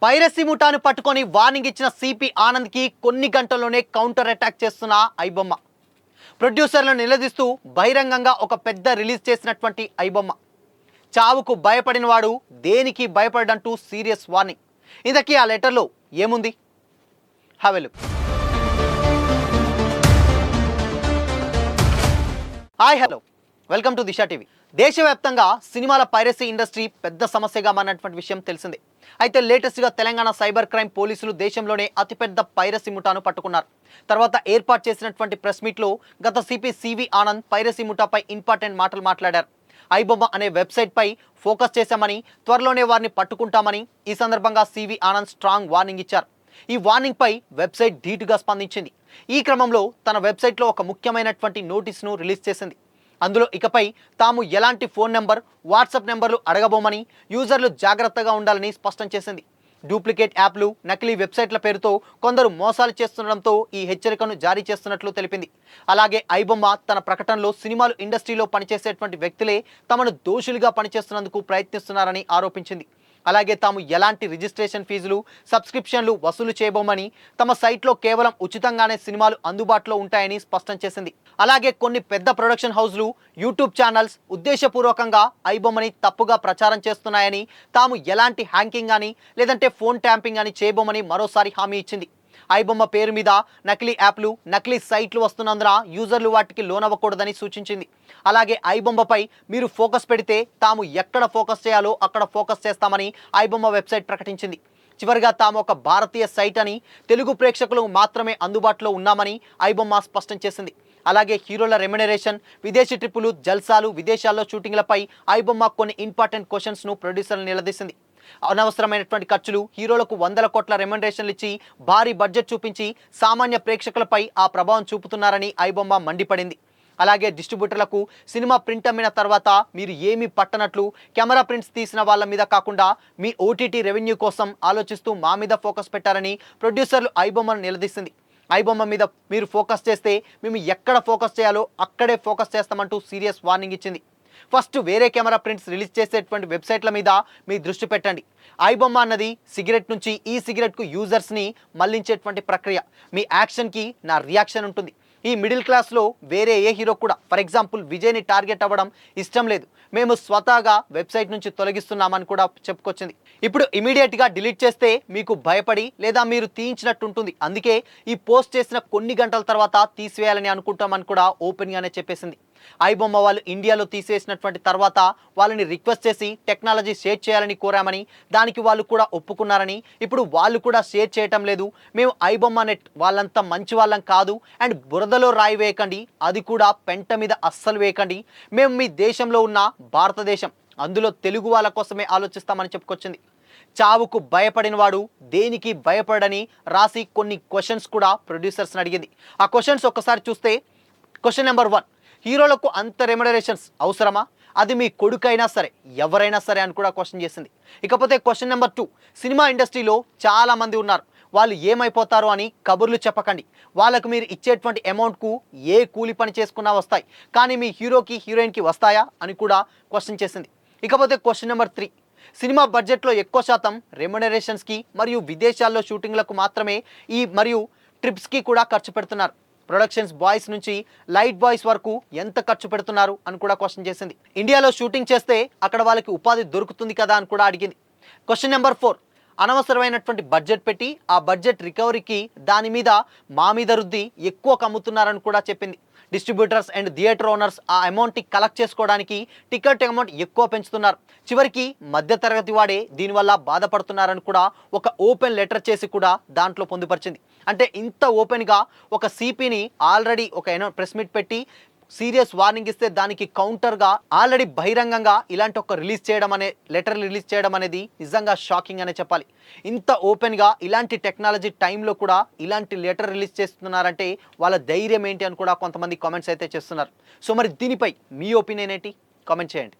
Piracy ముఠాను పట్టుకొని warning ఇచ్చిన CP ఆనంద్కి కొన్ని గంటల్లోనే కౌంటర్ అటాక్ చేస్తున్న ఐబొమ్మ. ప్రొడ్యూసర్లను నిలదీస్తూ బహిరంగంగా ఒక పెద్ద రిలీజ్ చేసినటువంటి ఐబొమ్మ. చావుకు భయపడిన వాడు దేనికి భయపడంటూ సీరియస్ వార్నింగ్. ఇంతకీ ఆ లెటర్లో ఏముంది? Have a look. Hi hello, welcome to Disha TV. దేశవ్యాప్తంగా సినిమాల పైరసీ ఇండస్ట్రీ పెద్ద సమస్యగా మారినటువంటి విషయం తెలిసిందే. అయితే లేటెస్ట్గా తెలంగాణ సైబర్ క్రైమ్ పోలీసులు దేశంలోనే అతిపెద్ద పైరసీ ముఠాను పట్టుకున్నారు. తర్వాత ఏర్పాటు చేసినటువంటి ప్రెస్ మీట్లో గత సిపి సివి ఆనంద్ పైరసీ ముఠాపై ఇంపార్టెంట్ మాటలు మాట్లాడారు. ఐబొమ్మ అనే వెబ్సైట్ పై ఫోకస్ చేశామని, త్వరలోనే వారిని పట్టుకుంటామని ఈ సందర్భంగా సివి ఆనంద్ స్ట్రాంగ్ వార్నింగ్ ఇచ్చారు. ఈ వార్నింగ్ పై వెబ్సైట్ ధీటుగా స్పందించింది. ఈ క్రమంలో తన వెబ్సైట్లో ఒక ముఖ్యమైనటువంటి నోటీసును రిలీజ్ చేసింది. అందులో ఇకపై తాము ఎలాంటి ఫోన్ నెంబర్, వాట్సాప్ నెంబర్లు అడగబోమని, యూజర్లు జాగ్రత్తగా ఉండాలని స్పష్టం చేసింది. డూప్లికేట్ యాప్లు, నకిలీ వెబ్సైట్ల పేరుతో కొందరు మోసాలు చేస్తుండడంతో ఈ హెచ్చరికను జారీ చేస్తున్నట్లు తెలిపింది. అలాగే ఐబొమ్మ తన ప్రకటనలో సినిమాలు ఇండస్ట్రీలో పనిచేసేటువంటి వ్యక్తులే తమను దోషులుగా పనిచేస్తున్నందుకు ప్రయత్నిస్తున్నారని ఆరోపించింది. అలాగే తాము ఎలాంటి రిజిస్ట్రేషన్ ఫీజులు, సబ్స్క్రిప్షన్లు వసూలు చేయబోమని, తమ సైట్లో కేవలం ఉచితంగానే సినిమాలు అందుబాటులో ఉంటాయని స్పష్టం చేసింది. అలాగే కొన్ని పెద్ద ప్రొడక్షన్ హౌస్లు, యూట్యూబ్ ఛానల్స్ ఉద్దేశపూర్వకంగా ఐబొమ్మని తప్పుగా ప్రచారం చేస్తున్నాయని, తాము ఎలాంటి హ్యాంకింగ్ అని లేదంటే ఫోన్ ట్యాంపింగ్ అని చేయబోమని మరోసారి హామీ ఇచ్చింది. ఐబొమ్మ పేరు మీద నకిలీ యాప్లు, నకిలీ సైట్లు వస్తున్నందున యూజర్లు వాటికి లోనవ్వకూడదని సూచించింది. అలాగే ఐబొమ్మపై మీరు ఫోకస్ పెడితే తాము ఎక్కడ ఫోకస్ చేయాలో అక్కడ ఫోకస్ చేస్తామని ఐబొమ్మ వెబ్సైట్ ప్రకటించింది. చివరిగా తాము ఒక భారతీయ సైట్ అని, తెలుగు ప్రేక్షకులు మాత్రమే అందుబాటులో ఉన్నామని ఐబొమ్మ స్పష్టం చేసింది. అలాగే హీరోల రెమ్యునరేషన్, విదేశీ ట్రిప్పులు, జల్సాలు, విదేశాల్లో షూటింగ్లపై ఐబొమ్మ కొన్ని ఇంపార్టెంట్ క్వశ్చన్స్ను ప్రొడ్యూసర్లు నిలదీసింది. అనవసరమైనటువంటి ఖర్చులు, హీరోలకు 100 కోట్ల రెమ్యునరేషన్లు ఇచ్చి భారీ బడ్జెట్ చూపించి సామాన్య ప్రేక్షకులపై ఆ ప్రభావం చూపుతున్నారని ఐబొమ్మ మండిపడింది. అలాగే డిస్ట్రిబ్యూటర్లకు సినిమా ప్రింట్ అమ్మిన తర్వాత మీరు ఏమీ పట్టనట్లు, కెమెరా ప్రింట్స్ తీసిన వాళ్ళ మీద కాకుండా మీ ఓటీటీ రెవెన్యూ కోసం ఆలోచిస్తూ మా మీద ఫోకస్ పెట్టారని ప్రొడ్యూసర్లు ఐబొమ్మను నిలదీసింది. ఐబొమ్మ మీద మీరు ఫోకస్ చేస్తే మేము ఎక్కడ ఫోకస్ చేయాలో అక్కడే ఫోకస్ చేస్తామంటూ సీరియస్ వార్నింగ్ ఇచ్చింది. ఫస్ట్ వేరే కెమెరా ప్రింట్స్ రిలీజ్ చేసేటువంటి వెబ్సైట్ల మీద మీ దృష్టి పెట్టండి. ఐబొమ్మ అన్నది సిగరెట్ నుంచి ఈ సిగరెట్కు యూజర్స్ని మళ్లించేటువంటి ప్రక్రియ. మీ యాక్షన్కి నా రియాక్షన్ ఉంటుంది. ఈ మిడిల్ క్లాస్లో వేరే ఏ హీరో కూడా, ఫర్ ఎగ్జాంపుల్ విజయ్ని టార్గెట్ అవ్వడం ఇష్టం లేదు. మేము స్వతహాగా వెబ్సైట్ నుంచి తొలగిస్తున్నామని కూడా చెప్పుకొచ్చింది. ఇప్పుడు ఇమీడియట్గా డిలీట్ చేస్తే మీకు భయపడి లేదా మీరు తీయించినట్టుంటుంది. అందుకే ఈ పోస్ట్ చేసిన కొన్ని గంటల తర్వాత తీసివేయాలని అనుకుంటామని కూడా ఓపెన్గానే చెప్పేసింది. ఐబొమ్మ వాళ్ళు ఇండియాలో తీసేసినటువంటి తర్వాత వాళ్ళని రిక్వెస్ట్ చేసి టెక్నాలజీ షేర్ చేయాలని కోరామని, దానికి వాళ్ళు కూడా ఒప్పుకున్నారని, ఇప్పుడు వాళ్ళు కూడా షేర్ చేయటం లేదు. మేము ఐబొమ్మ నెట్ వాళ్ళంతా మంచి వాళ్ళం కాదు, అండ్ బురదలో రాయి వేయకండి, అది కూడా పెంట మీద అస్సలు వేయకండి. మేము మీ దేశంలో ఉన్న భారతదేశం, అందులో తెలుగు వాళ్ళ కోసమే ఆలోచిస్తామని చెప్పుకొచ్చింది. చావుకు భయపడిన వాడు దేనికి భయపడని రాసి కొన్ని క్వశ్చన్స్ కూడా ప్రొడ్యూసర్స్ని అడిగింది. ఆ క్వశ్చన్స్ ఒక్కసారి చూస్తే, క్వశ్చన్ నెంబర్ 1, హీరోలకు అంత రెమ్యునరేషన్స్ అవసరమా? అది మీ కొడుకైనా సరే, ఎవరైనా సరే అని కూడా క్వశ్చన్ చేసింది. ఇకపోతే క్వశ్చన్ నెంబర్ 2, సినిమా ఇండస్ట్రీలో చాలామంది ఉన్నారు, వాళ్ళు ఏమైపోతారో అని కబుర్లు చెప్పకండి. వాళ్ళకు మీరు ఇచ్చేటువంటి అమౌంట్కు ఏ కూలి పని చేసుకున్నా వస్తాయి, కానీ మీ హీరోకి, హీరోయిన్కి వస్తాయా అని కూడా క్వశ్చన్ చేసింది. ఇకపోతే క్వశ్చన్ నెంబర్ 3, సినిమా బడ్జెట్లో ఎక్కువ శాతం రెమ్యునరేషన్స్కి మరియు విదేశాల్లో షూటింగ్లకు మాత్రమే మరియు ట్రిప్స్కి కూడా ఖర్చు పెడుతున్నారు. ప్రొడక్షన్స్ బాయ్స్ నుంచి లైట్ బాయ్స్ వరకు ఎంత ఖర్చు పెడుతున్నారు అని కూడా క్వశ్చన్ చేసింది. ఇండియాలో షూటింగ్ చేస్తే అక్కడ వాళ్ళకి ఉపాధి దొరుకుతుంది కదా అని కూడా అడిగింది. క్వశ్చన్ నెంబర్ 4, అనవసరమైనటువంటి బడ్జెట్ పెట్టి ఆ బడ్జెట్ రికవరీకి దాని మీద మా మీద రుద్ది ఎక్కువ కమ్ముతున్నారని కూడా చెప్పింది. డిస్ట్రిబ్యూటర్స్ అండ్ థియేటర్ ఓనర్స్ ఆ అమౌంట్ని కలెక్ట్ చేసుకోవడానికి టికెట్ అమౌంట్ ఎక్కువ పెంచుతున్నారు. చివరికి మధ్యతరగతి వాడే దీనివల్ల బాధపడుతున్నారని కూడా ఒక ఓపెన్ లెటర్ చేసి కూడా దాంట్లో పొందుపరిచింది. అంటే ఇంత ఓపెన్గా ఒక సిపిని ఆల్రెడీ ఒక ప్రెస్ మీట్ పెట్టి సీరియస్ వార్నింగ్ ఇస్తే దానికి కౌంటర్గా ఆల్రెడీ బహిరంగంగా ఇలాంటి ఒక లెటర్ రిలీజ్ చేయడం అనేది నిజంగా షాకింగ్ అనే చెప్పాలి. ఇంత ఓపెన్గా ఇలాంటి టెక్నాలజీ టైంలో కూడా ఇలాంటి లెటర్ రిలీజ్ చేస్తున్నారంటే వాళ్ళ ధైర్యం ఏంటి అని కూడా కొంతమంది కామెంట్స్ అయితే చేస్తున్నారు. సో మరి దీనిపై మీ ఒపీనియన్ ఏంటి? కామెంట్ చేయండి.